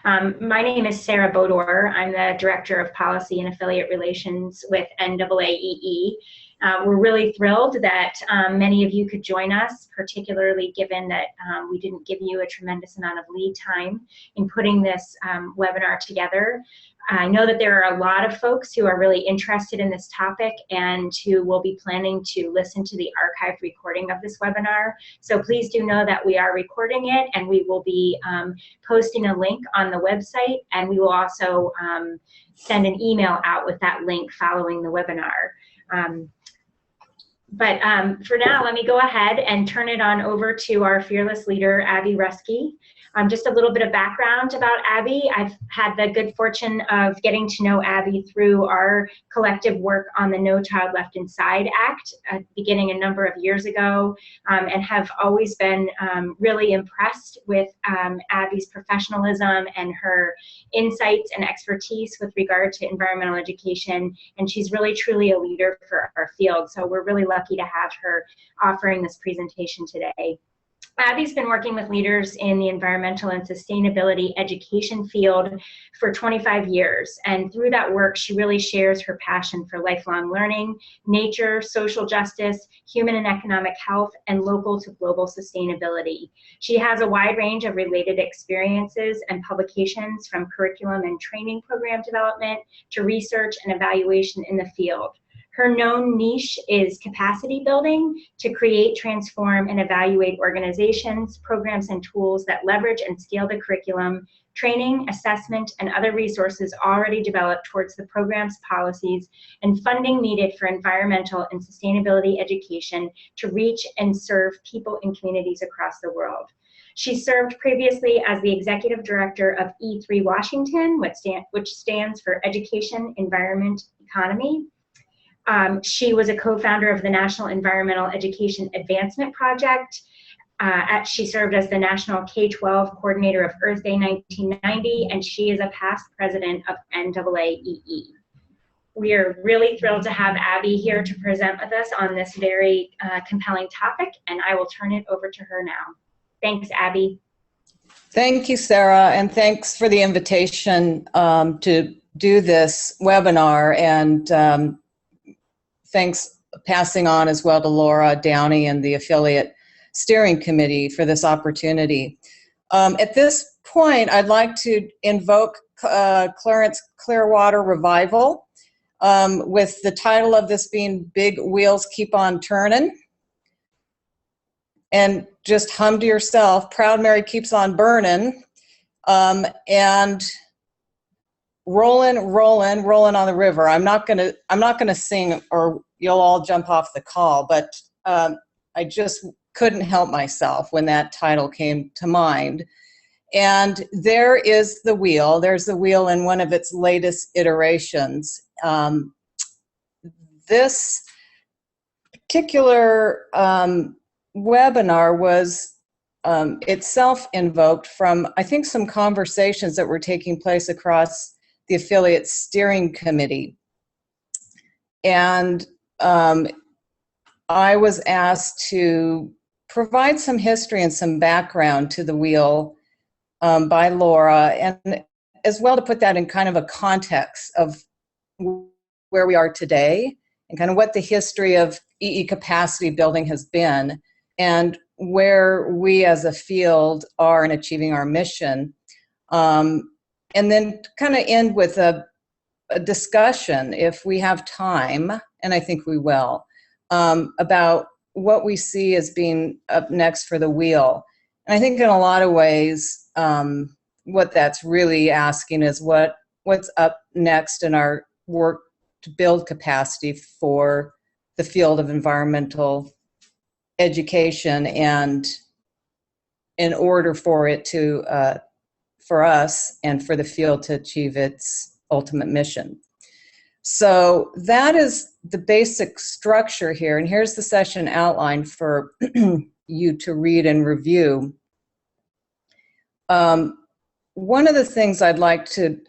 webinar. My name is Sarah Bodor. I'm the Director of Policy and Affiliate Relations with NAAEE. We're really thrilled that many of you could join us, particularly given that we didn't give you a tremendous amount of lead time in putting this webinar together. I know that there are a lot of folks who are really interested in this topic and who will be planning to listen to the archived recording of this webinar. So please do know that we are recording it, and we will be posting a link on the website, and we will also send an email out with that link following the webinar. But for now, let me go ahead and turn it on over to our fearless leader, Abby Ruskey. Just a little bit of background about Abby. I've had the good fortune of getting to know Abby through our collective work on the No Child Left Inside Act, beginning a number of years ago, and have always been really impressed with Abby's professionalism and her insights and expertise with regard to environmental education, and she's really truly a leader for our field. So we're really lucky to have her offering this presentation today. Abby's been working with leaders in the environmental and sustainability education field for 25 years, and through that work, she really shares her passion for lifelong learning, nature, social justice, human and economic health, and local to global sustainability. She has a wide range of related experiences and publications, from curriculum and training program development to research and evaluation in the field. Her known niche is capacity building to create, transform, and evaluate organizations, programs, and tools that leverage and scale the curriculum, training, assessment, and other resources already developed towards the program's policies and funding needed for environmental and sustainability education to reach and serve people in communities across the world. She served previously as the Executive Director of E3 Washington, which stands for Education, Environment, Economy. She was a co-founder of the National Environmental Education Advancement Project. She served as the National K-12 Coordinator of Earth Day 1990, and she is a past president of NAAEE. We are really thrilled to have Abby here to present with us on this very compelling topic, and I will turn it over to her now. Thanks, Abby. Thank you, Sarah, and thanks for the invitation to do this webinar, and thanks passing on as well to Laura Downey and the Affiliate Steering Committee for this opportunity. At this point, I'd like to invoke Clarence Clearwater Revival, with the title of this being Big Wheels Keep on Turnin'. And just hum to yourself, Proud Mary keeps on burning, and rollin', rollin', rollin' on the river. I'm not gonna sing, or you'll all jump off the call, but I just couldn't help myself when that title came to mind. And there is the wheel. There's the wheel in one of its latest iterations. This particular webinar was itself invoked from, I think, some conversations that were taking place across the Affiliate Steering Committee. And I was asked to provide some history and some background to the wheel by Laura, and as well to put that in kind of a context of where we are today and kind of what the history of EE capacity building has been and where we as a field are in achieving our mission. And then kind of end with a discussion, if we have time, and I think we will, about what we see as being up next for the wheel. And I think in a lot of ways, what that's really asking is what's up next in our work to build capacity for the field of environmental education, and in order for it to for us and for the field to achieve its ultimate mission. So that is the basic structure here, and here's the session outline for you to read and review. One of the things I'd like to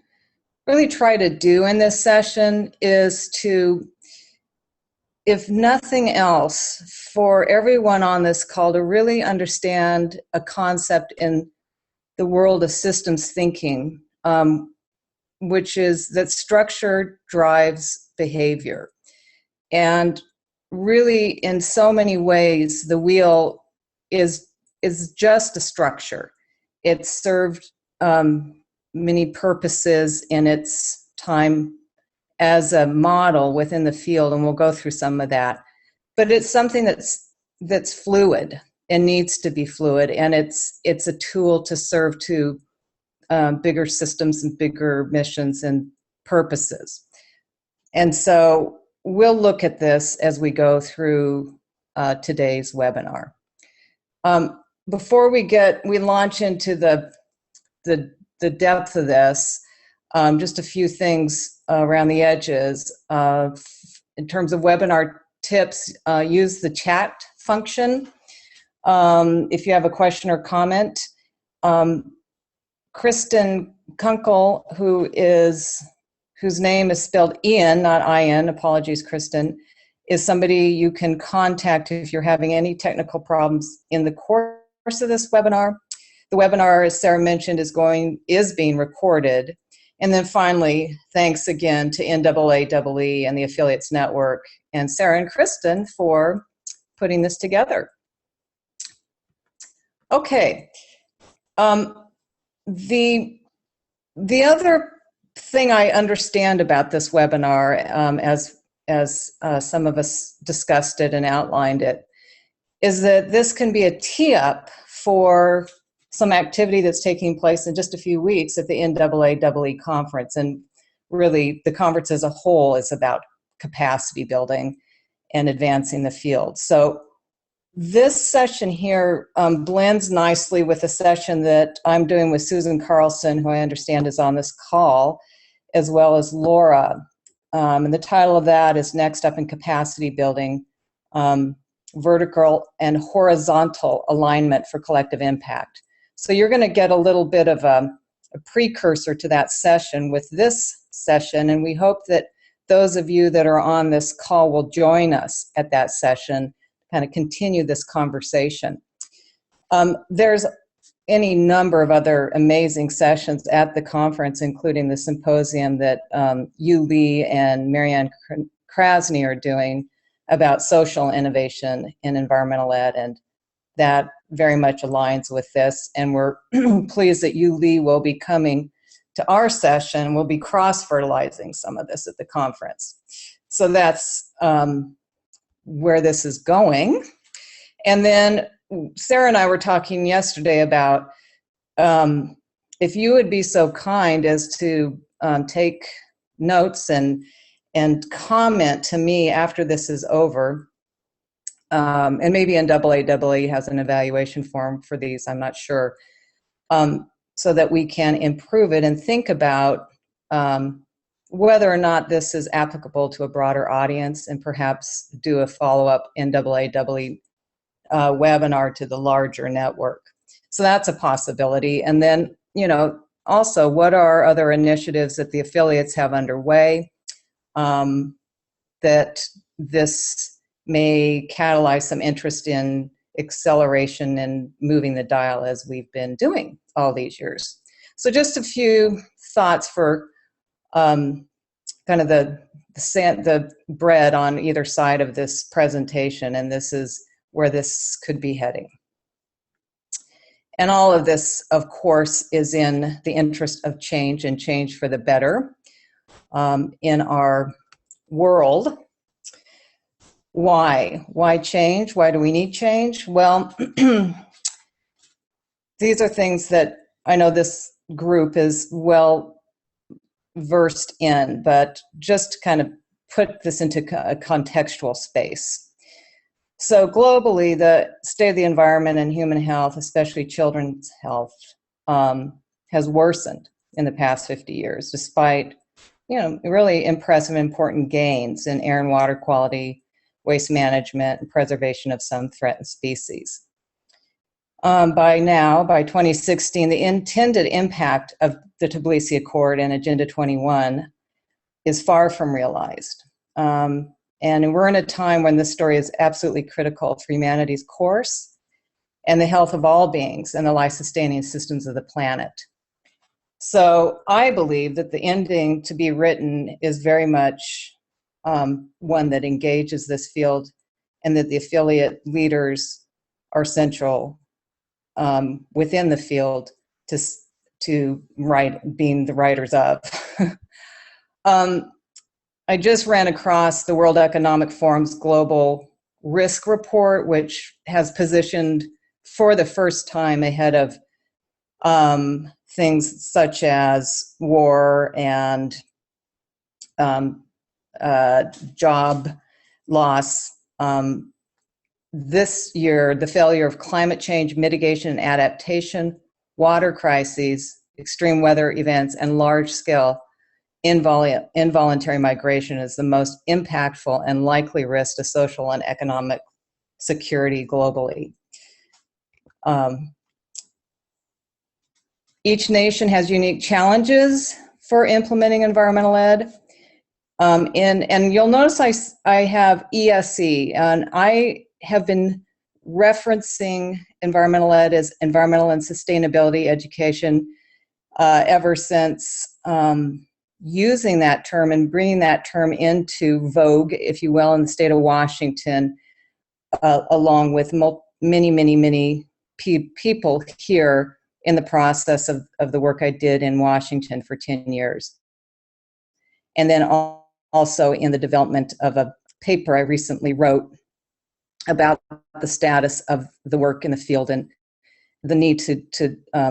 really try to do in this session is to, if nothing else, for everyone on this call to really understand a concept in the world of systems thinking, which is that structure drives behavior. And really, in so many ways, the wheel is just a structure. It served many purposes in its time as a model within the field, and we'll go through some of that. But it's something that's fluid and needs to be fluid, and it's a tool to serve to bigger systems and bigger missions and purposes. And so we'll look at this as we go through today's webinar. Before we launch into the depth of this, just a few things around the edges. In terms of webinar tips, use the chat function. If you have a question or comment, Kristen Kunkel, whose name is spelled Ian, not I-N, apologies, Kristen, is somebody you can contact if you're having any technical problems in the course of this webinar. The webinar, as Sarah mentioned, is being recorded. And then finally, thanks again to NAAE and the Affiliates Network and Sarah and Kristen for putting this together. Okay. The other thing I understand about this webinar, as some of us discussed it and outlined it, is that this can be a tee-up for some activity that's taking place in just a few weeks at the NAAE conference. And really, the conference as a whole is about capacity building and advancing the field. So this session here blends nicely with a session that I'm doing with Susan Carlson, who I understand is on this call, as well as Laura. And the title of that is Next Up in Capacity Building, Vertical and Horizontal Alignment for Collective Impact. So you're going to get a little bit of a precursor to that session with this session, and we hope that those of you that are on this call will join us at that session, kind of continue this conversation. There's any number of other amazing sessions at the conference, including the symposium that Yu Lee and Marianne Krasny are doing about social innovation in environmental ed, and that very much aligns with this. And we're pleased that Yu Lee will be coming to our session. We'll be cross-fertilizing some of this at the conference. So that's where this is going. And then Sarah and I were talking yesterday about if you would be so kind as to take notes and comment to me after this is over. And maybe NAAE has an evaluation form for these, I'm not sure, so that we can improve it and think about whether or not this is applicable to a broader audience, and perhaps do a follow-up NAAE webinar to the larger network. So that's a possibility. And then, also, what are other initiatives that the affiliates have underway that this may catalyze some interest in acceleration and moving the dial as we've been doing all these years. So just a few thoughts for kind of the bread on either side of this presentation, and this is where this could be heading. And all of this, of course, is in the interest of change, and change for the better in our world. Why? Why change? Why do we need change? Well, these are things that I know this group is well versed in, but just to kind of put this into a contextual space. So globally, the state of the environment and human health, especially children's health, has worsened in the past 50 years, despite really impressive, important gains in air and water quality, waste management, and preservation of some threatened species. By 2016, the intended impact of the Tbilisi Accord and Agenda 21 is far from realized. And we're in a time when this story is absolutely critical for humanity's course and the health of all beings and the life-sustaining systems of the planet. So I believe that the ending to be written is very much one that engages this field, and that the affiliate leaders are central within the field to write, being the writers of. I just ran across the World Economic Forum's Global Risk Report, which has positioned for the first time ahead of things such as war and job loss. This year, the failure of climate change mitigation and adaptation, water crises, extreme weather events, and large-scale involuntary migration is the most impactful and likely risk to social and economic security globally. Each nation has unique challenges for implementing environmental ed. And you'll notice I have ESE, and I have been referencing environmental ed as environmental and sustainability education ever since using that term and bringing that term into vogue, if you will, in the state of Washington, along with many people here in the process of the work I did in Washington for 10 years. And then also in the development of a paper I recently wrote about the status of the work in the field and the need to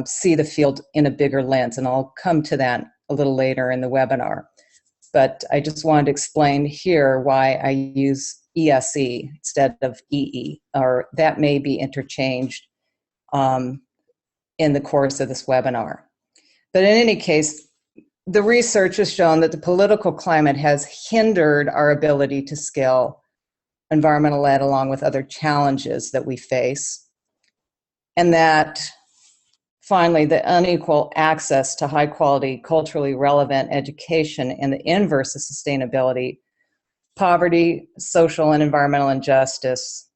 see the field in a bigger lens. And I'll come to that a little later in the webinar. But I just wanted to explain here why I use ESE instead of EE, or that may be interchanged in the course of this webinar. But in any case, the research has shown that the political climate has hindered our ability to scale environmental ed along with other challenges that we face. And that finally, the unequal access to high quality, culturally relevant education and the inverse of sustainability, poverty, social and environmental injustice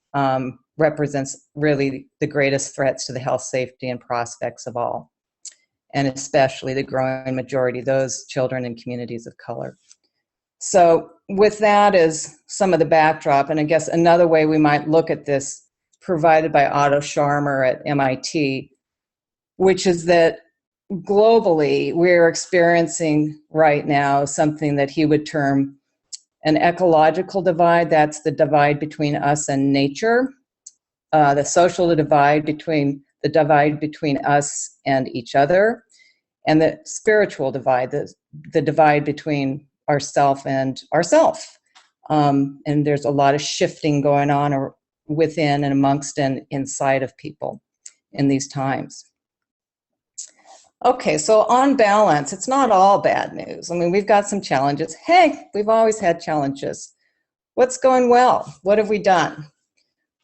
represents really the greatest threats to the health, safety, and prospects of all, and especially the growing majority, those children in communities of color. So with that as some of the backdrop, and I guess another way we might look at this, provided by Otto Scharmer at MIT, which is that globally we're experiencing right now something that he would term an ecological divide. That's the divide between us and nature, the social divide between us and each other, and the spiritual divide, the divide between ourself and ourself. And there's a lot of shifting going on within and amongst and inside of people in these times. Okay, so on balance, it's not all bad news. I mean, we've got some challenges. Hey, we've always had challenges. What's going well? What have we done?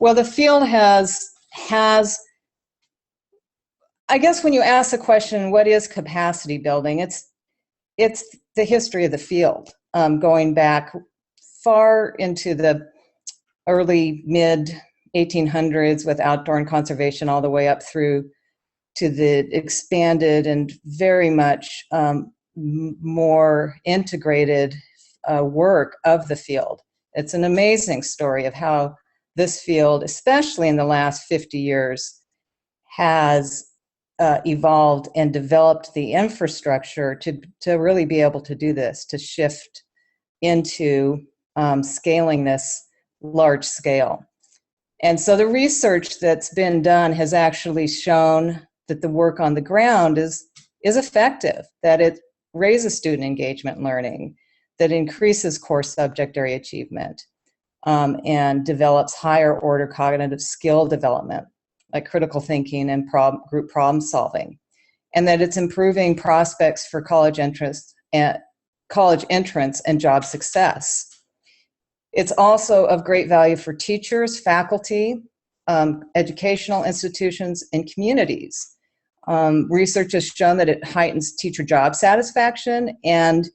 Well, the field has, I guess when you ask the question, what is capacity building? It's the history of the field, going back far into the early mid-1800s with outdoor and conservation all the way up through to the expanded and very much more integrated work of the field. It's an amazing story of how this field, especially in the last 50 years, has evolved and developed the infrastructure to really be able to do this, to shift into scaling this large scale. And so the research that's been done has actually shown that the work on the ground is effective, that it raises student engagement and learning, that increases core subject area achievement, and develops higher order cognitive skill development, like critical thinking and group problem solving, and that it's improving prospects for college entrance and job success. It's also of great value for teachers, faculty, educational institutions, and communities. Research has shown that it heightens teacher job satisfaction and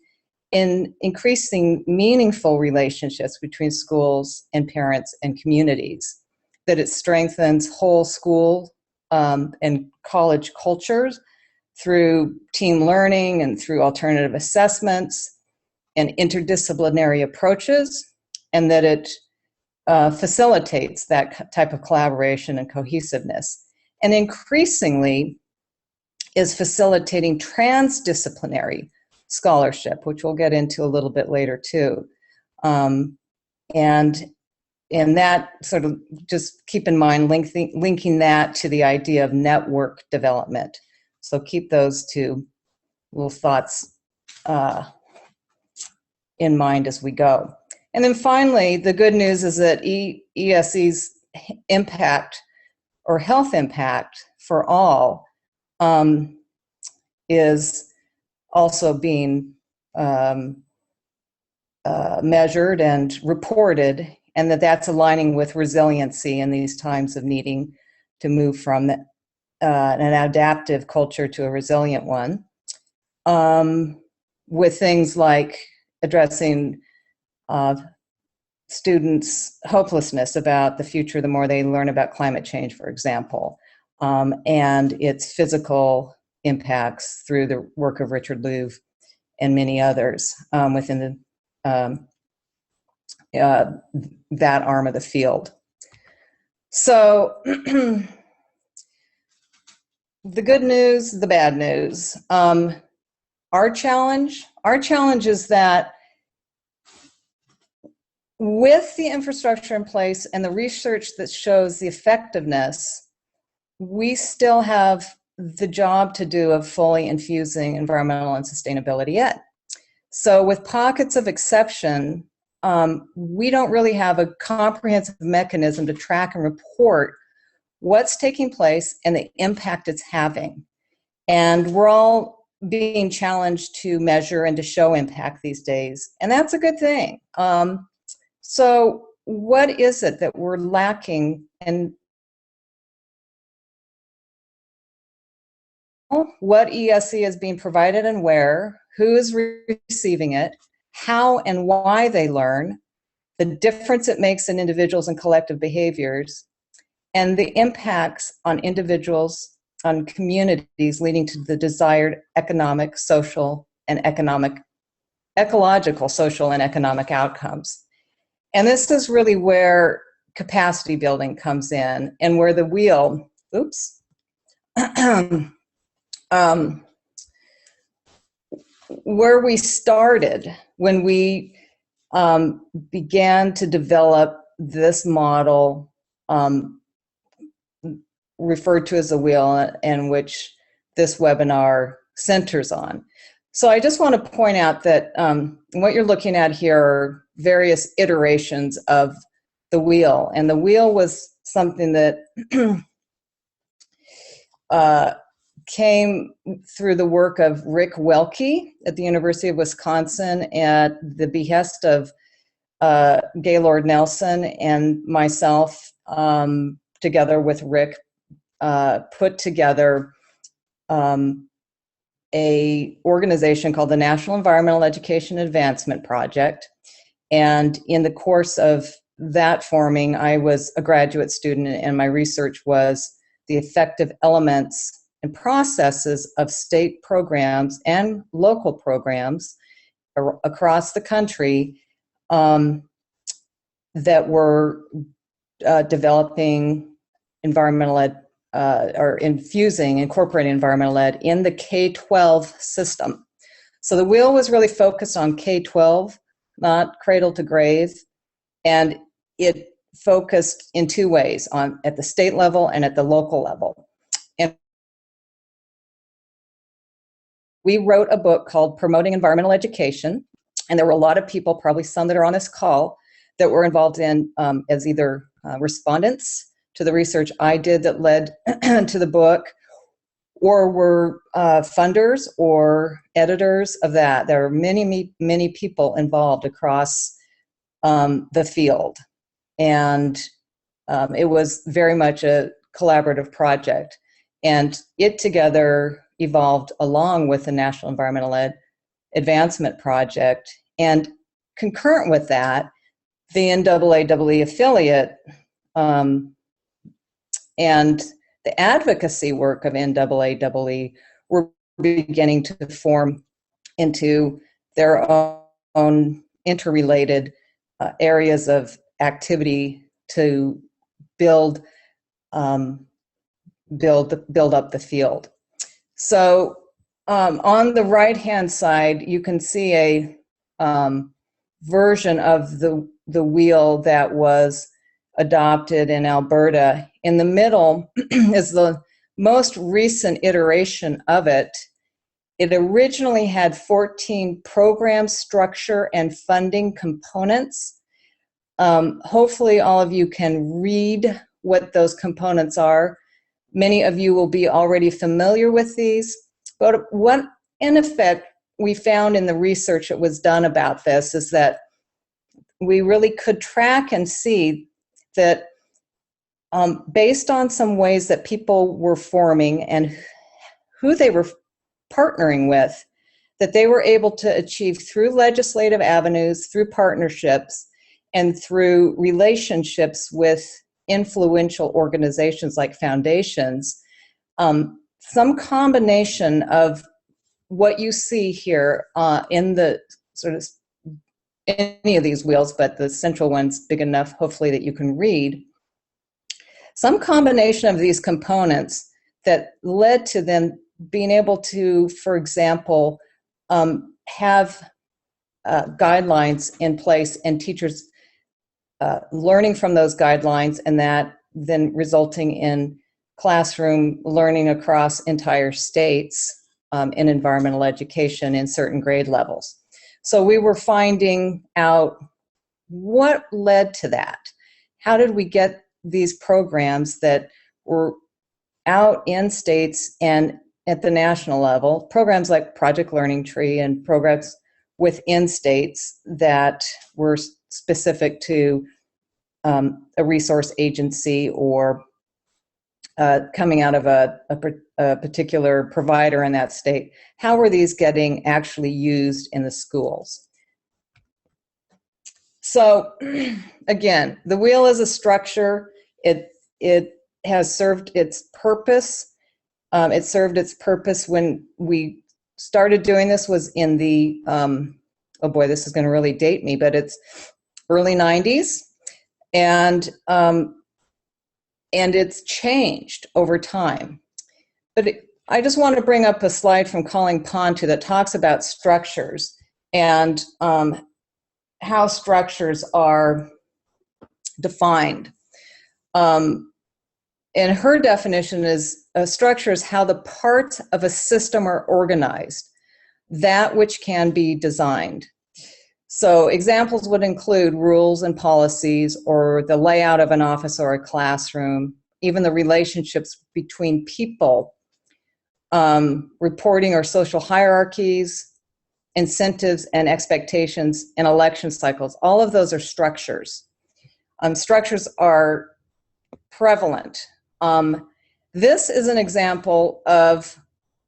in increasing meaningful relationships between schools and parents and communities, that it strengthens whole school and college cultures through team learning and through alternative assessments and interdisciplinary approaches, and that it facilitates that type of collaboration and cohesiveness. And increasingly is facilitating transdisciplinary scholarship, which we'll get into a little bit later too. And that sort of, just keep in mind linking that to the idea of network development. So keep those two little thoughts in mind as we go. And then finally, the good news is that ESE's impact or health impact for all is also being measured and reported, and that's aligning with resiliency in these times of needing to move from an adaptive culture to a resilient one, with things like addressing students' hopelessness about the future the more they learn about climate change, for example, and its physical impacts through the work of Richard Louv and many others within that arm of the field. So the good news, the bad news. Our challenge is that with the infrastructure in place and the research that shows the effectiveness, we still have the job to do of fully infusing environmental and sustainability ed. So with pockets of exception, we don't really have a comprehensive mechanism to track and report what's taking place and the impact it's having. And we're all being challenged to measure and to show impact these days, and that's a good thing. So what is it that we're lacking, and what ESE is being provided and where, who is receiving it, how and why they learn, the difference it makes in individuals and collective behaviors, and the impacts on individuals, on communities, leading to the desired economic, social, and ecological, social, and economic outcomes. And this is really where capacity building comes in, and where the wheel, where we started when we began to develop this model referred to as the wheel, and which this webinar centers on. So I just want to point out that what you're looking at here are various iterations of the wheel. And the wheel was something that came through the work of Rick Welke at the University of Wisconsin at the behest of Gaylord Nelson and myself, together with Rick, put together a organization called the National Environmental Education Advancement Project. And in the course of that forming, I was a graduate student, and my research was the effective elements and processes of state programs and local programs across the country that were developing environmental ed, or incorporating environmental ed in the K-12 system. So the wheel was really focused on K-12, not cradle to grave, and it focused in two ways, at the state level and at the local level. And we wrote a book called Promoting Environmental Education, and there were a lot of people, probably some that are on this call, that were involved in as either respondents to the research I did that led to the book, or were funders or editors of that. There are many, many people involved across the field. And it was very much a collaborative project. And it together evolved along with the National Environmental Ed Advancement Project. And concurrent with that, the NAAE affiliate and the advocacy work of NAAEE were beginning to form into their own interrelated areas of activity to build up the field. So on the right-hand side, you can see a version of the wheel that was adopted in Alberta. In the middle is the most recent iteration of it. It originally had 14 program structure and funding components. Hopefully all of you can read what those components are. Many of you will be already familiar with these, but what in effect we found in the research that was done about this is that we really could track and see that based on some ways that people were forming and who they were partnering with, that they were able to achieve through legislative avenues, through partnerships, and through relationships with influential organizations like foundations, some combination of what you see here in the sort of any of these wheels, but the central one's big enough, hopefully, that you can read. Some combination of these components that led to them being able to, for example, have guidelines in place and teachers learning from those guidelines, and that then resulting in classroom learning across entire states in environmental education in certain grade levels. So we were finding out what led to that. How did we get these programs that were out in states and at the national level, programs like Project Learning Tree and programs within states that were specific to a resource agency or coming out of a particular provider in that state? How were these getting actually used in the schools? So again, the wheel is a structure. It has served its purpose. It served its purpose when we started doing this was in the, oh boy, this is going to really date me, but it's early 90s. And it's changed over time. But I just want to bring up a slide from Colleen Pontu that talks about structures and how structures are defined. And her definition is a structure is how the parts of a system are organized, that which can be designed. So examples would include rules and policies, or the layout of an office or a classroom, even the relationships between people, reporting or social hierarchies, incentives and expectations, and election cycles. All of those are structures. Structures are prevalent. This is an example of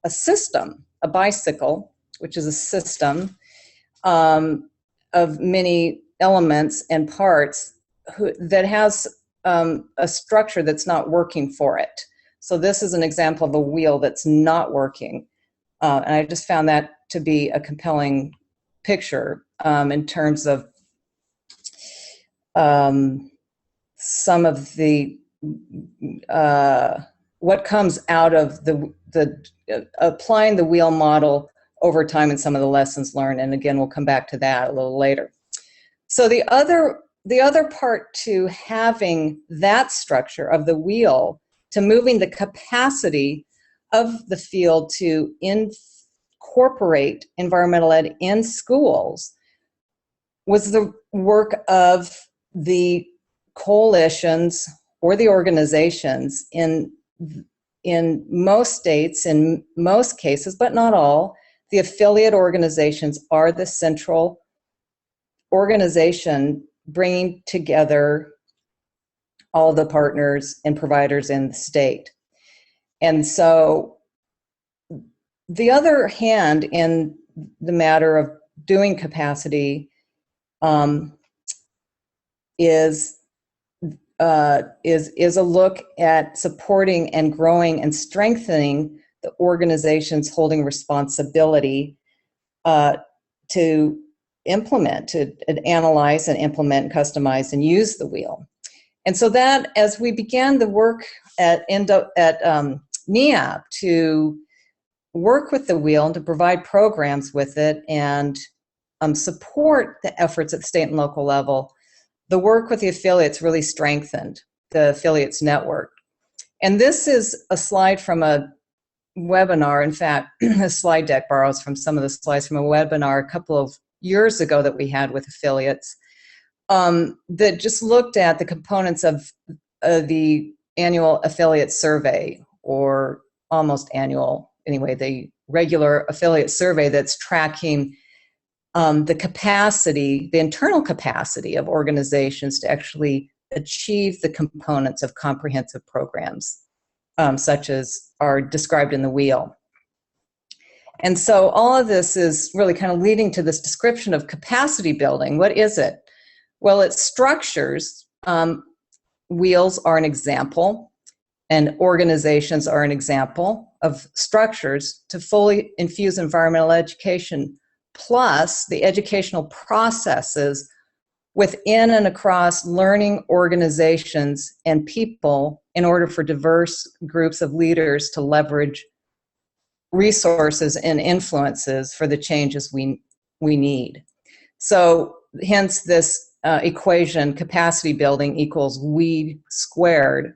a system, a bicycle, which is a system of many elements and parts that has a structure that's not working for it. So this is an example of a wheel that's not working. And I just found that to be a compelling picture in terms of some of the what comes out of the applying the wheel model over time and some of the lessons learned. And again, we'll come back to that a little later. So the other part to having that structure of the wheel, to moving the capacity of the field to incorporate environmental ed in schools, was the work of the coalitions or the organizations in most states, in most cases, but not all. The affiliate organizations are the central organization bringing together all the partners and providers in the state. And so the other hand in the matter of doing capacity is is a look at supporting and growing and strengthening the organizations holding responsibility to implement, to analyze and implement, customize, and use the wheel. And so that, as we began the work at NEAP to work with the wheel and to provide programs with it and support the efforts at state and local level, the work with the affiliates really strengthened the affiliates network. And this is a slide from a webinar. In fact, the slide deck borrows from some of the slides from a webinar a couple of years ago that we had with affiliates that just looked at the components of the annual affiliate survey, or almost annual, anyway, the regular affiliate survey that's tracking the capacity, the internal capacity of organizations to actually achieve the components of comprehensive programs, such as are described in the wheel. And so all of this is really kind of leading to this description of capacity building. What is it? Well, it's structures. Wheels are an example, and organizations are an example of structures to fully infuse environmental education, plus the educational processes within and across learning organizations and people in order for diverse groups of leaders to leverage resources and influences for the changes we need. So hence this equation, capacity building equals we squared.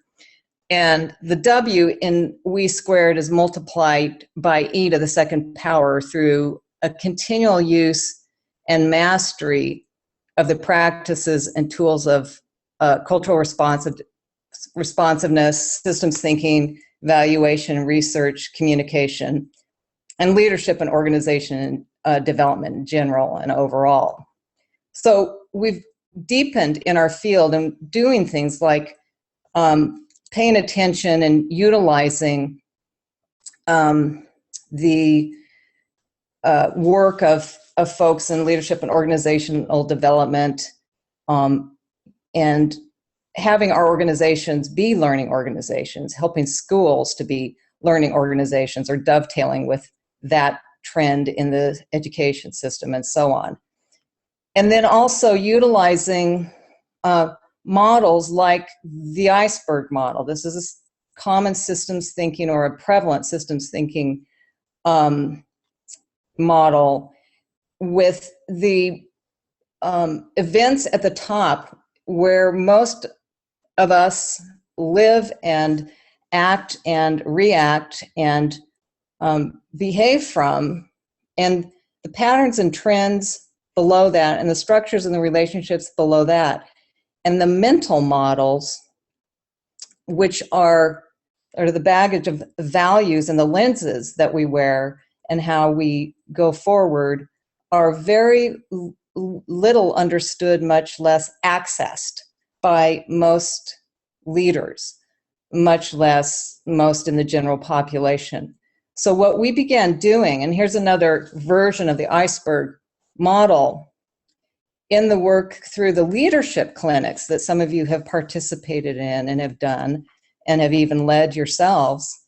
And the W in we squared is multiplied by e to the second power through a continual use and mastery of the practices and tools of cultural responsiveness, systems thinking, evaluation, research, communication, and leadership and organization development in general and overall. So we've deepened in our field and doing things like paying attention and utilizing the work of folks in leadership and organizational development, and having our organizations be learning organizations, helping schools to be learning organizations, or dovetailing with that trend in the education system and so on. And then also utilizing models like the iceberg model. This is a common systems thinking or a prevalent systems thinking model with the events at the top where most of us live and act and react and behave from, and the patterns and trends below that, and the structures and the relationships below that, and the mental models, which are the baggage of values and the lenses that we wear and how we go forward, are very little understood, much less accessed by most leaders, much less most in the general population. So what we began doing, and here's another version of the iceberg model, in the work through the leadership clinics that some of you have participated in and have done and have even led yourselves,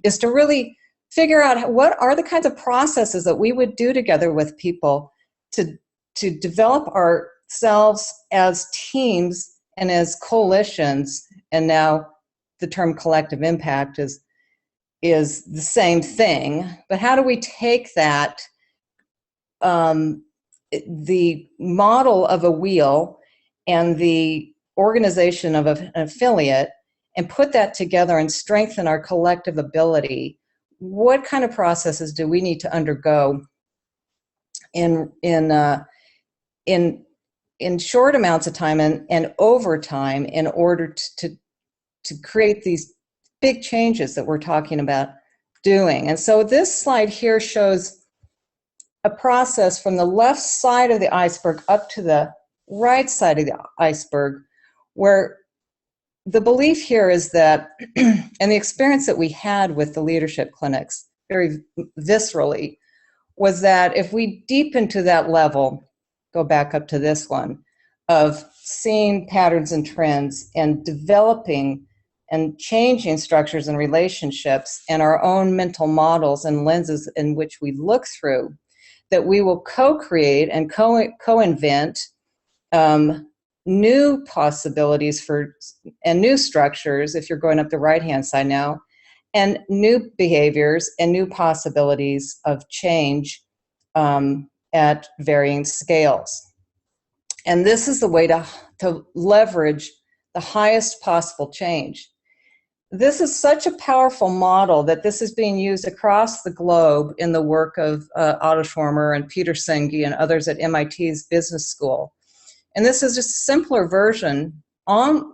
is to really figure out what are the kinds of processes that we would do together with people to develop ourselves as teams and as coalitions. And now the term collective impact is the same thing, but how do we take that, the model of a wheel and the organization of an affiliate, and put that together and strengthen our collective ability? What kind of processes do we need to undergo in short amounts of time and over time in order to create these big changes that we're talking about doing? And so this slide here shows a process from the left side of the iceberg up to the right side of the iceberg, where the belief here is that, and the experience that we had with the leadership clinics very viscerally, was that if we deepen to that level, go back up to this one, of seeing patterns and trends and developing and changing structures and relationships and our own mental models and lenses in which we look through, that we will co-create and co-invent new possibilities for and new structures, if you're going up the right-hand side now, and new behaviors and new possibilities of change at varying scales. And this is the way to leverage the highest possible change. This is such a powerful model that this is being used across the globe in the work of Otto Schwarmer and Peter Senge and others at MIT's Business School. And this is just a simpler version of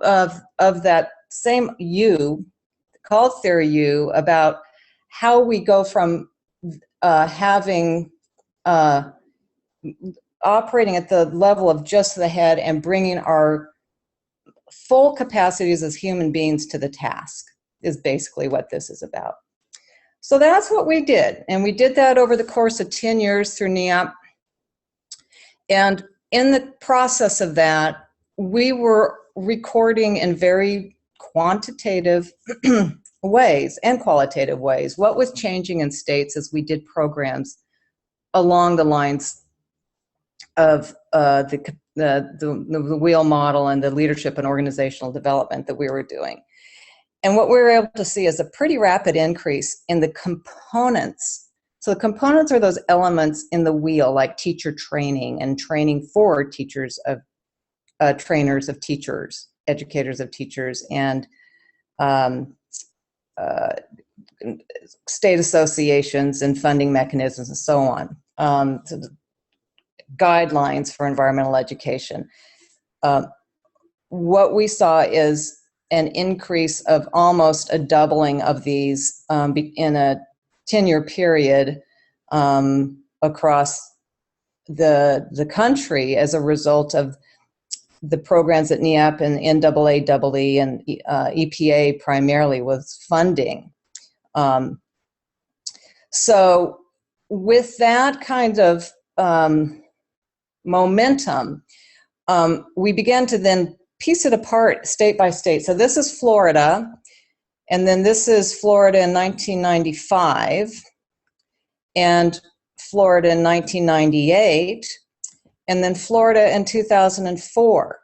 that same U, called Theory U, about how we go from operating at the level of just the head and bringing our full capacities as human beings to the task, is basically what this is about. So that's what we did. And we did that over the course of 10 years through NEAP. And in the process of that, we were recording in very quantitative ways and qualitative ways what was changing in states as we did programs along the lines of the wheel model and the leadership and organizational development that we were doing. And what we were able to see is a pretty rapid increase in the components. So the components are those elements in the wheel, like teacher training and training for teachers of trainers of teachers, educators of teachers, and state associations and funding mechanisms and so on. So the guidelines for environmental education. What we saw is an increase of almost a doubling of these in a 10-year period across the country as a result of the programs at NEAP and NAAEE and EPA primarily was funding. So with that kind of momentum, we began to then piece it apart state by state. So this is Florida, and then this is Florida in 1995, and Florida in 1998, and then Florida in 2004.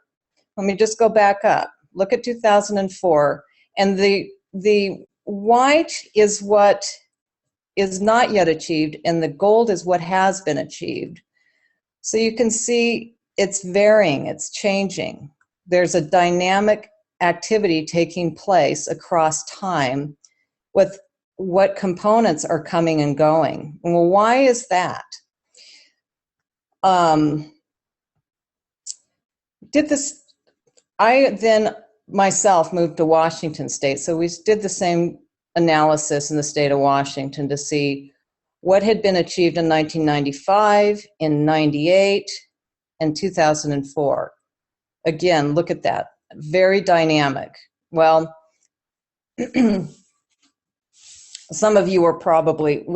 Let me just go back up. Look at 2004, and the white is what is not yet achieved, and the gold is what has been achieved. So you can see it's varying, it's changing. There's a dynamic activity taking place across time with what components are coming and going. Well, why is that? I then myself moved to Washington State, so we did the same analysis in the state of Washington to see what had been achieved in 1995, in 98, and 2004. Again, look at that, very dynamic. Well, some of you are probably,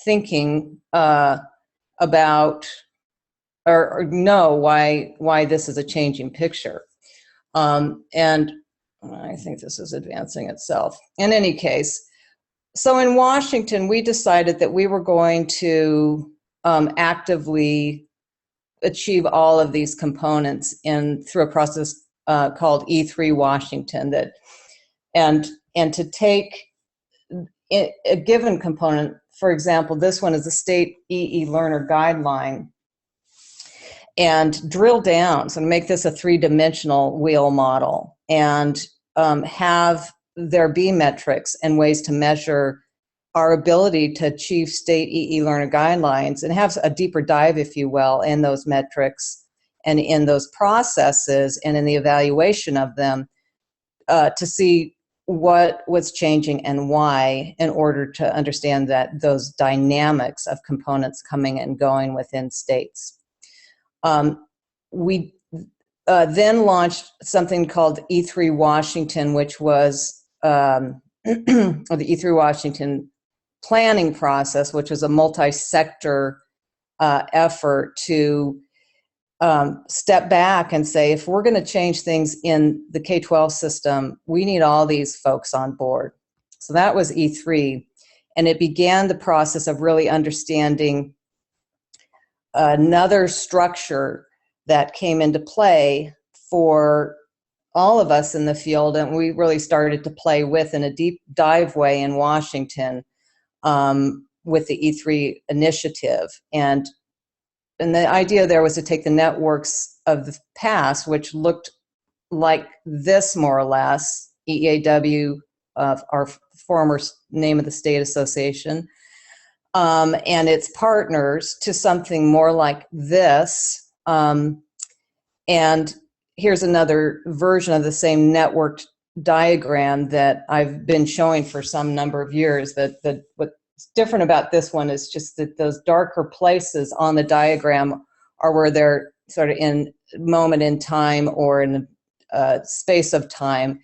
thinking about or know why this is a changing picture. And I think this is advancing itself. In any case, so in Washington, we decided that we were going to actively achieve all of these components through a process called E3 Washington, and to take a given component. For example, this one is the state EE learner guideline, and drill down, so make this a three-dimensional wheel model, and have there be metrics and ways to measure our ability to achieve state EE learner guidelines, and have a deeper dive, if you will, in those metrics and in those processes and in the evaluation of them to see what was changing and why, in order to understand that those dynamics of components coming and going within states. We then launched something called E3 Washington, which was or the E3 Washington planning process, which was a multi-sector effort to step back and say, if we're going to change things in the K-12 system, we need all these folks on board. So that was E3, and it began the process of really understanding another structure that came into play for all of us in the field, and we really started to play with in a deep dive way in Washington with the E3 initiative. And the idea there was to take the networks of the past, which looked like this more or less, EAW, our former name of the state association, and its partners, to something more like this. And here's another version of the same networked diagram that I've been showing for some number of years. But what's different about this one is just that those darker places on the diagram are where they're sort of in moment in time or in a space of time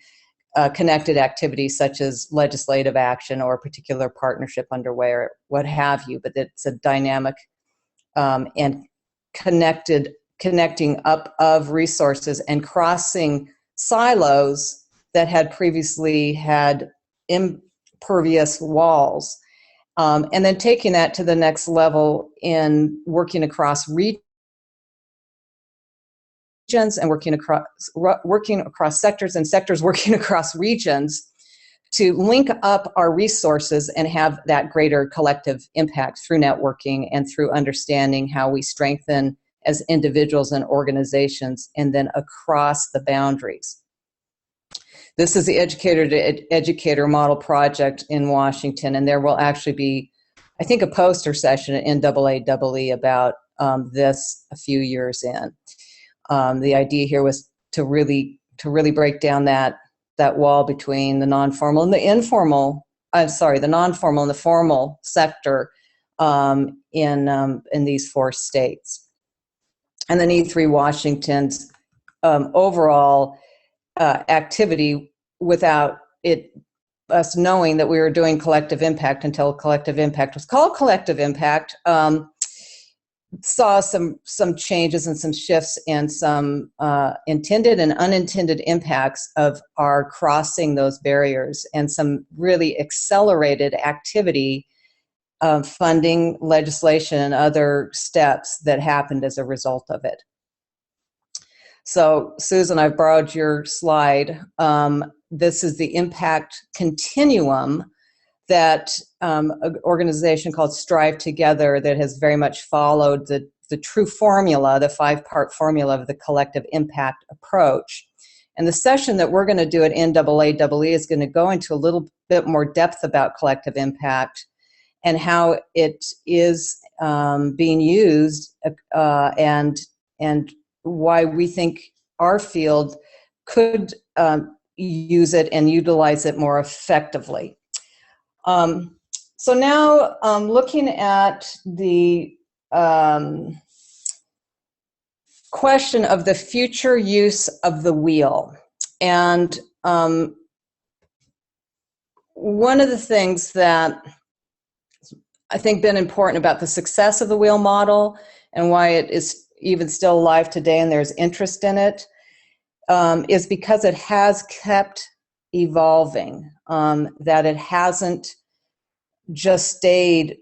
connected activities such as legislative action or a particular partnership underway or what have you. But it's a dynamic and connecting up of resources and crossing silos that had previously had impervious walls. And then taking that to the next level in working across regions and working across sectors and sectors working across regions to link up our resources and have that greater collective impact through networking and through understanding how we strengthen as individuals and organizations and then across the boundaries. This is the Educator to Educator model project in Washington, and there will actually be, I think, a poster session at NAAE about this a few years in. The idea here was to really break down that wall between the non-formal and the informal. The non-formal and the formal sector in these 4 states. And then E3 Washington's overall activity, without us knowing that we were doing collective impact until collective impact was called collective impact, saw some changes and some shifts and some intended and unintended impacts of our crossing those barriers and some really accelerated activity of funding, legislation, and other steps that happened as a result of it. So, Susan, I've borrowed your slide. This is the Impact Continuum that an organization called Strive Together that has very much followed the true formula, the 5-part formula of the collective impact approach. And the session that we're going to do at NAAE is going to go into a little bit more depth about collective impact and how it is being used and why we think our field could use it and utilize it more effectively. So now looking at the question of the future use of the wheel. And one of the things that I think been important about the success of the wheel model and why it is even still alive today and there's interest in it is because it has kept evolving, that it hasn't just stayed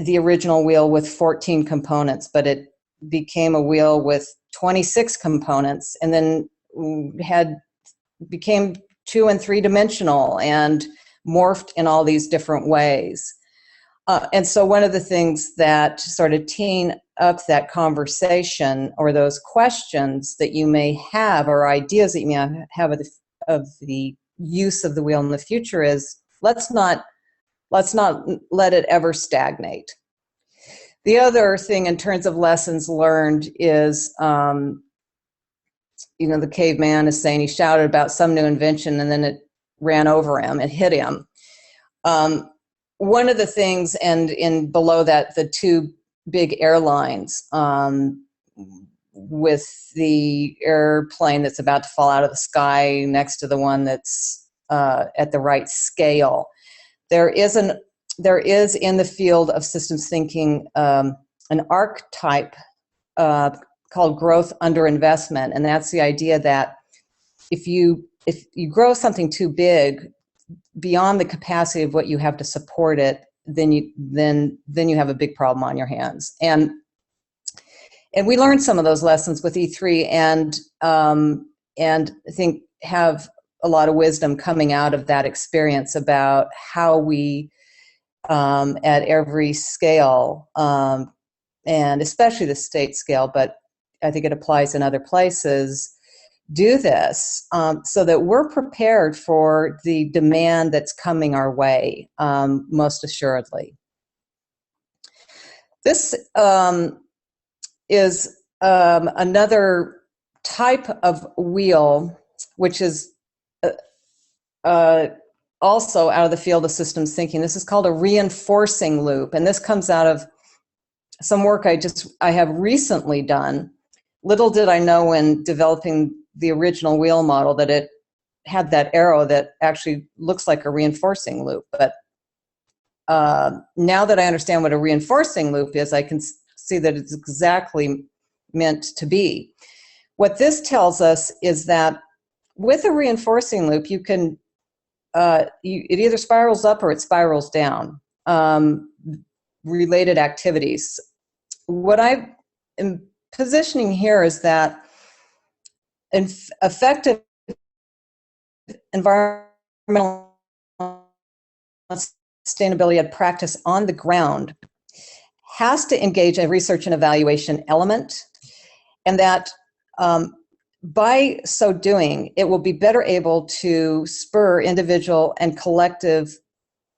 the original wheel with 14 components, but it became a wheel with 26 components and then became 2- and 3-dimensional and morphed in all these different ways. And so one of the things that sort of teeing up that conversation or those questions that you may have or ideas that you may have of the use of the wheel in the future is let's not let it ever stagnate. The other thing in terms of lessons learned is, the caveman is saying he shouted about some new invention and then it ran over him, it hit him. One of the things, and in below that, the 2 big airlines with the airplane that's about to fall out of the sky next to the one that's at the right scale. There is in the field of systems thinking an archetype called growth underinvestment, and that's the idea that if you grow something too big beyond the capacity of what you have to support it, then you have a big problem on your hands. And we learned some of those lessons with E3, and I think have a lot of wisdom coming out of that experience about how we at every scale, and especially the state scale, but I think it applies in other places, do this so that we're prepared for the demand that's coming our way, most assuredly. This is another type of wheel, which is also out of the field of systems thinking. This is called a reinforcing loop, and this comes out of some work I have recently done. Little did I know when developing the original wheel model that it had that arrow that actually looks like a reinforcing loop. But now that I understand what a reinforcing loop is, I can see that it's exactly meant to be. What this tells us is that with a reinforcing loop, you can it either spirals up or it spirals down. Related activities. What I am positioning here is that effective environmental sustainability and practice on the ground has to engage a research and evaluation element, and that by so doing, it will be better able to spur individual and collective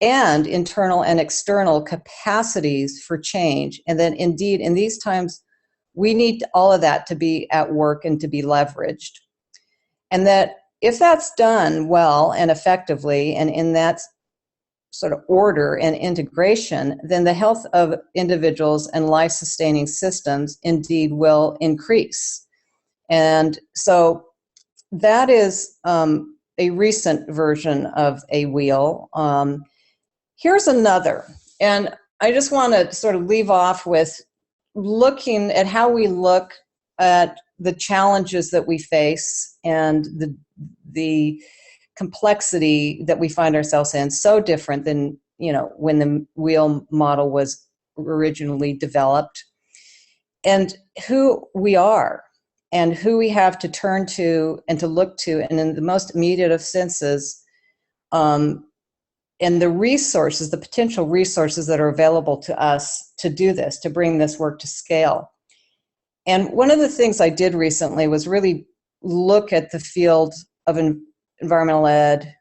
and internal and external capacities for change. And then indeed, in these times, we need all of that to be at work and to be leveraged. And that if that's done well and effectively and in that sort of order and integration, then the health of individuals and life-sustaining systems indeed will increase. And so that is a recent version of a wheel. Here's another, and I just want to sort of leave off with looking at how we look at the challenges that we face and the complexity that we find ourselves in, so different than, when the wheel model was originally developed, and who we are and who we have to turn to and to look to, and in the most immediate of senses, and the resources, the potential resources that are available to us to do this, to bring this work to scale. And one of the things I did recently was really look at the field of environmental ed,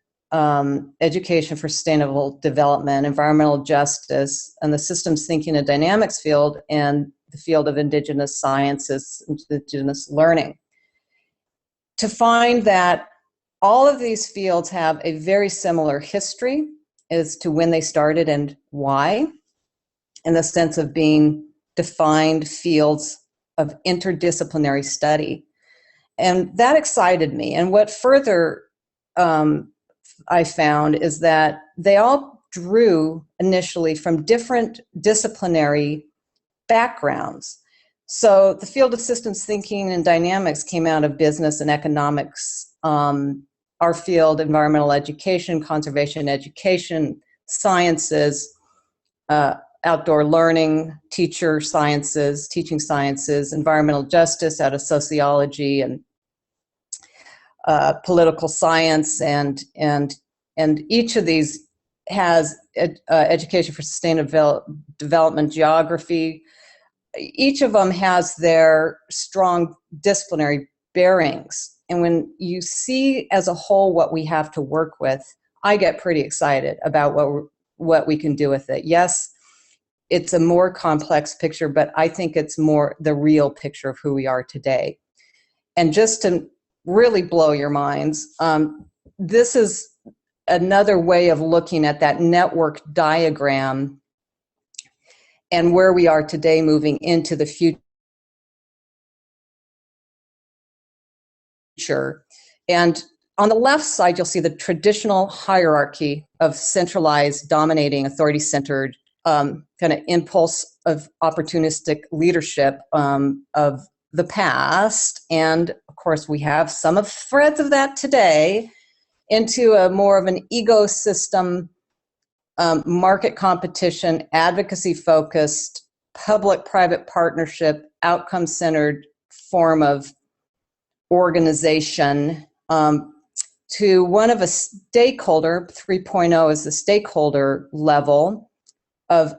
education for sustainable development, environmental justice, and the systems thinking and dynamics field, and the field of indigenous sciences, indigenous learning, to find that all of these fields have a very similar history as to when they started and why, in the sense of being defined fields of interdisciplinary study. And that excited me. And what further I found is that they all drew initially from different disciplinary backgrounds. So the field of systems thinking and dynamics came out of business and economics. Our field, environmental education, conservation education, sciences, outdoor learning, teaching sciences, environmental justice out of sociology and political science, and each of these has education for sustainable development, geography. Each of them has their strong disciplinary bearings. And when you see as a whole what we have to work with, I get pretty excited about what we can do with it. Yes, it's a more complex picture, but I think it's more the real picture of who we are today. And just to really blow your minds, this is another way of looking at that network diagram and where we are today moving into the future. And on the left side, you'll see the traditional hierarchy of centralized, dominating, authority-centered kind of impulse of opportunistic leadership of the past, and of course we have some of threads of that today, into a more of an ecosystem, market competition, advocacy-focused, public-private partnership, outcome-centered form of organization, to one of a stakeholder, 3.0 is the stakeholder level of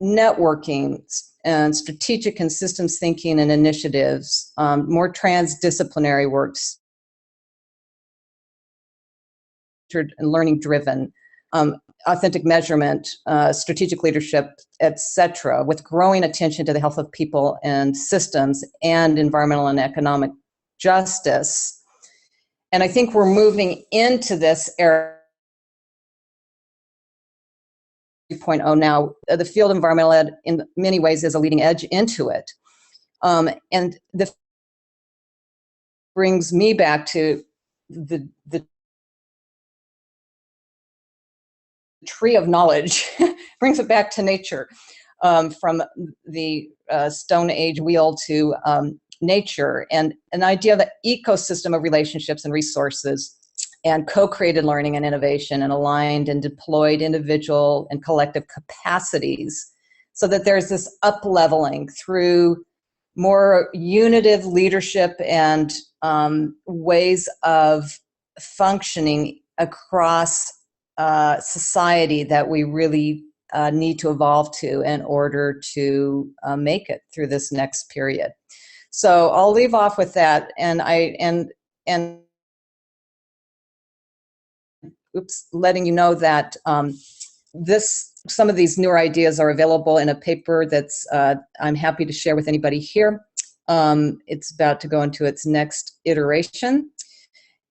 networking and strategic and systems thinking and initiatives, more transdisciplinary works, and learning driven, authentic measurement, strategic leadership, etc., with growing attention to the health of people and systems and environmental and economic justice. And I think we're moving into this era 3.0 now. The field of environmental ed in many ways is a leading edge into it. And the brings me back to the tree of knowledge, brings it back to nature, from the Stone Age wheel to nature, and an idea of an ecosystem of relationships and resources and co-created learning and innovation and aligned and deployed individual and collective capacities, so that there's this up-leveling through more unitive leadership and ways of functioning across society that we really need to evolve to in order to make it through this next period. So I'll leave off with that, and letting you know that some of these newer ideas are available in a paper that's I'm happy to share with anybody here. It's about to go into its next iteration.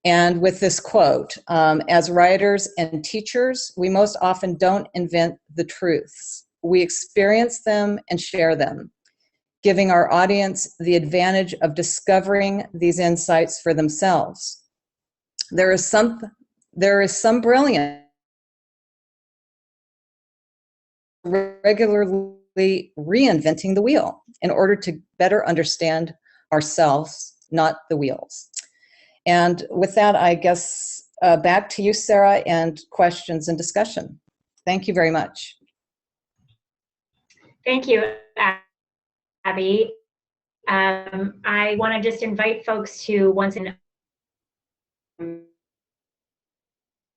And with this quote, as writers and teachers, we most often don't invent the truths. We experience them and share them, giving our audience the advantage of discovering these insights for themselves. There is some brilliance regularly reinventing the wheel in order to better understand ourselves, not the wheels. And with that, I guess back to you, Sarah, and questions and discussion. Thank you very much. Thank you, Abby. I want to just invite folks to, once in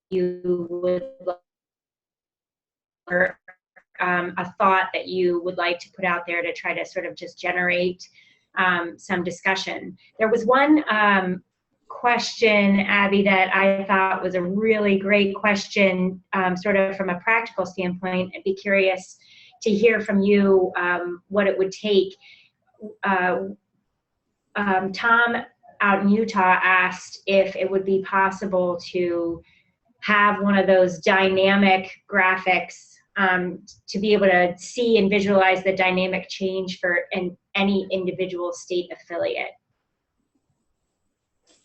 you would or a thought that you would like to put out there to try to sort of just generate some discussion. There was one question, Abby, that I thought was a really great question, sort of from a practical standpoint. I'd be curious to hear from you what it would take. Tom out in Utah asked if it would be possible to have one of those dynamic graphics to be able to see and visualize the dynamic change for any individual state affiliate.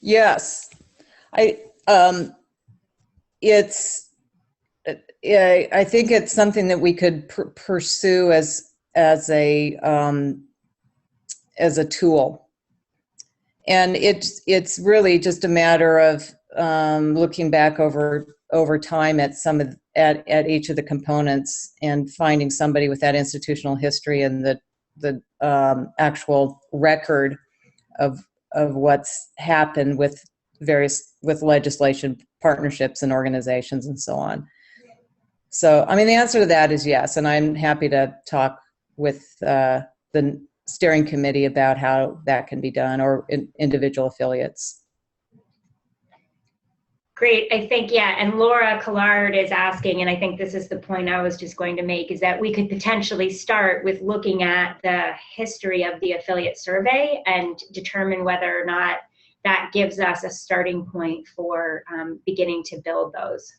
Yes, I think it's something that we could pursue as a tool, and it's really just a matter of looking back over time at at each of the components and finding somebody with that institutional history and the actual record of what's happened with legislation, partnerships, and organizations, and so on. So, I mean, the answer to that is yes, and I'm happy to talk with the steering committee about how that can be done, or individual affiliates. Great, I think, yeah, and Laura Collard is asking, and I think this is the point I was just going to make, is that we could potentially start with looking at the history of the affiliate survey and determine whether or not that gives us a starting point for beginning to build those.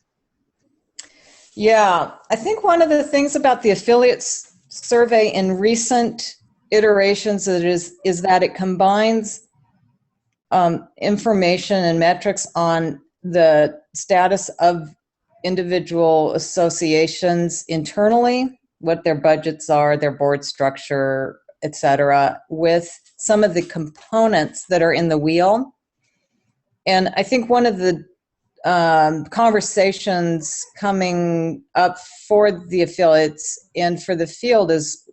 Yeah, I think one of the things about the affiliates survey in recent iterations is that it combines information and metrics on the status of individual associations internally, what their budgets are, their board structure, et cetera, with some of the components that are in the wheel. And I think one of the conversations coming up for the affiliates and for the field is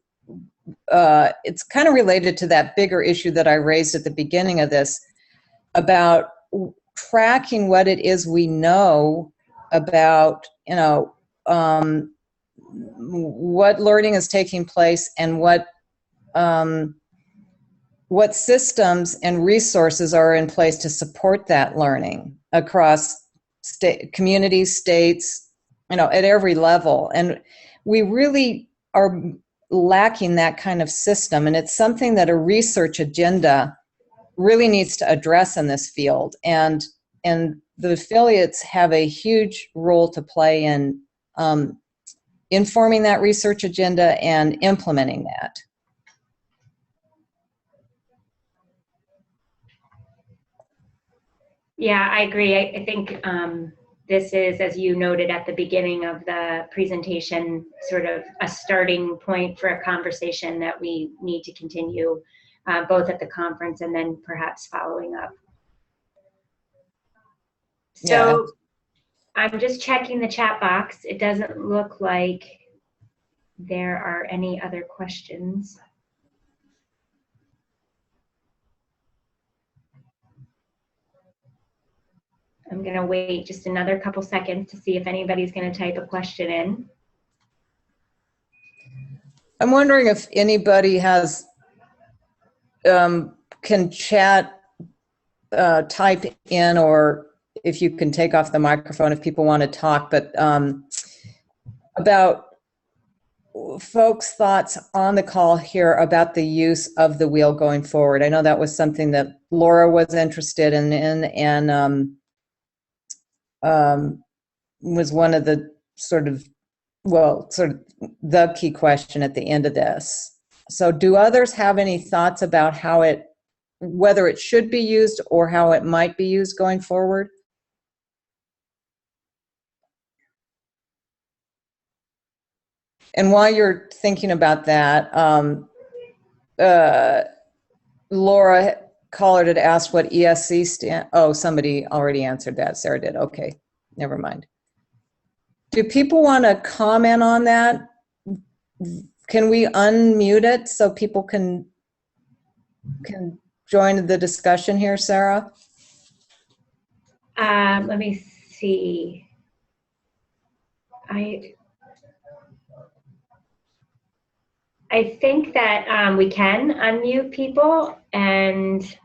it's kind of related to that bigger issue that I raised at the beginning of this about tracking what it is we know about, what learning is taking place and what systems and resources are in place to support that learning across communities, states, at every level. And we really are lacking that kind of system. And it's something that a research agenda really needs to address in this field. And the affiliates have a huge role to play in informing that research agenda and implementing that. Yeah, I agree. I think this is, as you noted at the beginning of the presentation, sort of a starting point for a conversation that we need to continue both at the conference and then perhaps following up. So I'm just checking the chat box. It doesn't look like there are any other questions. I'm going to wait just another couple seconds to see if anybody's going to type a question in. I'm wondering if anybody has can chat, type in, or if you can take off the microphone if people want to talk, but about folks' thoughts on the call here about the use of the wheel going forward. I know that was something that Laura was interested in and was one of the sort of the key question at the end of this. So do others have any thoughts about whether it should be used or how it might be used going forward? And while you're thinking about that, Laura Collard had asked what ESC stand. Oh, somebody already answered that. Sarah did. Okay, never mind. Do people want to comment on that? Can we unmute it so people can join the discussion here, Sarah? Let me see. I think that we can unmute people, and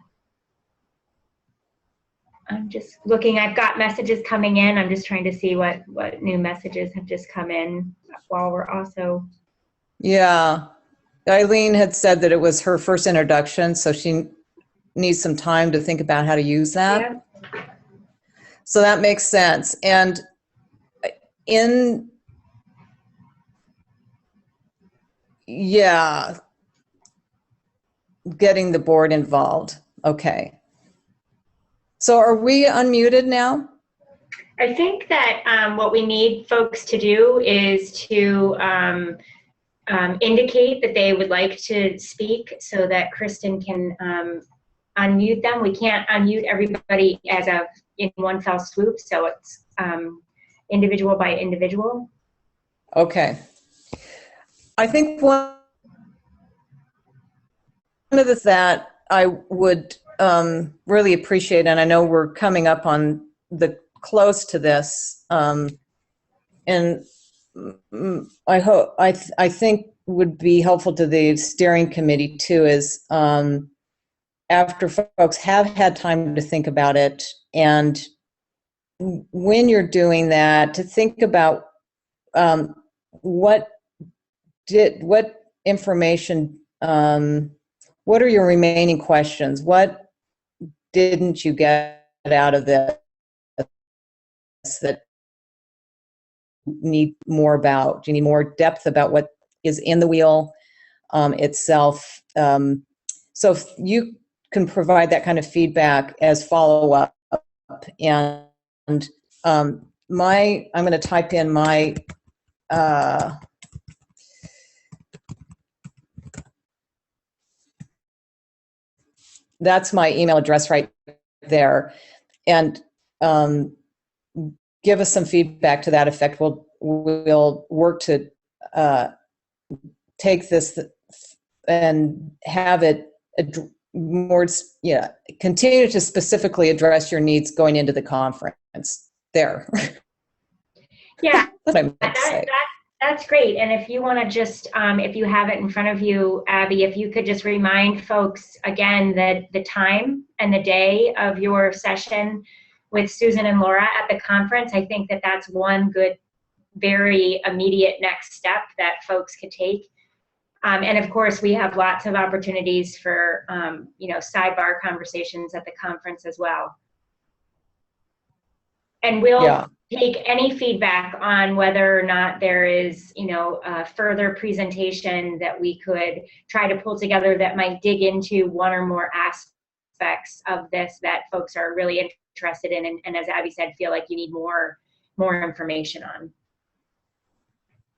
I'm just looking. I've got messages coming in. I'm just trying to see what new messages have just come in while we're also. Yeah, Eileen had said that it was her first introduction, so she needs some time to think about how to use that. Yeah. So that makes sense. And getting the board involved. Okay. So are we unmuted now? I think that what we need folks to do is to indicate that they would like to speak so that Kristen can unmute them. We can't unmute everybody in one fell swoop, so it's individual by individual. Okay. I think one of the that I would really appreciate, and I know we're coming up on the close to this, and I think would be helpful to the steering committee too, is after folks have had time to think about it, and when you're doing that, to think about what information, what are your remaining questions? What didn't you get out of this that you need more about? Do you need more depth about what is in the wheel itself? So if you can provide that kind of feedback as follow-up, and I'm going to type in my that's my email address right there. And give us some feedback to that effect. We'll work to take this and have it more, continue to specifically address your needs going into the conference there. Yeah, That's what I meant to say. That's great. And if you want to just, if you have it in front of you, Abby, if you could just remind folks again that the time and the day of your session with Susan and Laura at the conference, I think that that's one good, very immediate next step that folks could take. And of course, we have lots of opportunities for, sidebar conversations at the conference as well. And we'll take any feedback on whether or not there is, a further presentation that we could try to pull together that might dig into one or more aspects of this that folks are really interested in, and as Abby said, feel like you need more information on.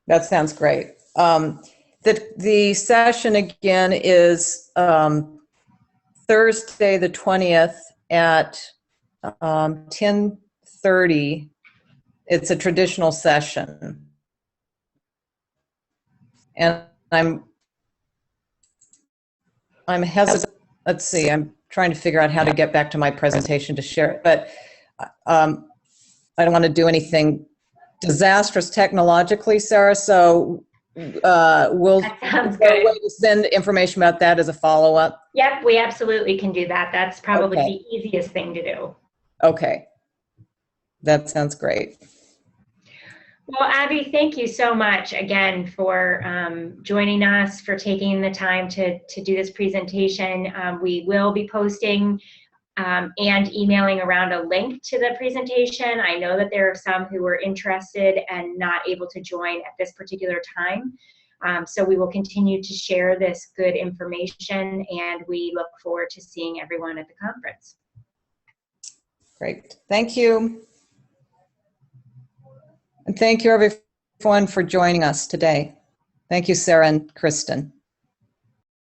That sounds great. The session again is Thursday the 20th at 10:30. It's a traditional session. And I'm hesitant. Let's see, I'm trying to figure out how to get back to my presentation to share it, but I don't want to do anything disastrous technologically, Sarah, so we'll send information about that as a follow-up. Yep, we absolutely can do that. That's probably the easiest thing to do. Okay. That sounds great. Well, Abby, thank you so much again for joining us, for taking the time to do this presentation. We will be posting and emailing around a link to the presentation. I know that there are some who were interested and not able to join at this particular time. So we will continue to share this good information, and we look forward to seeing everyone at the conference. Great. Thank you. And thank you everyone for joining us today. Thank you, Sarah and Kristen.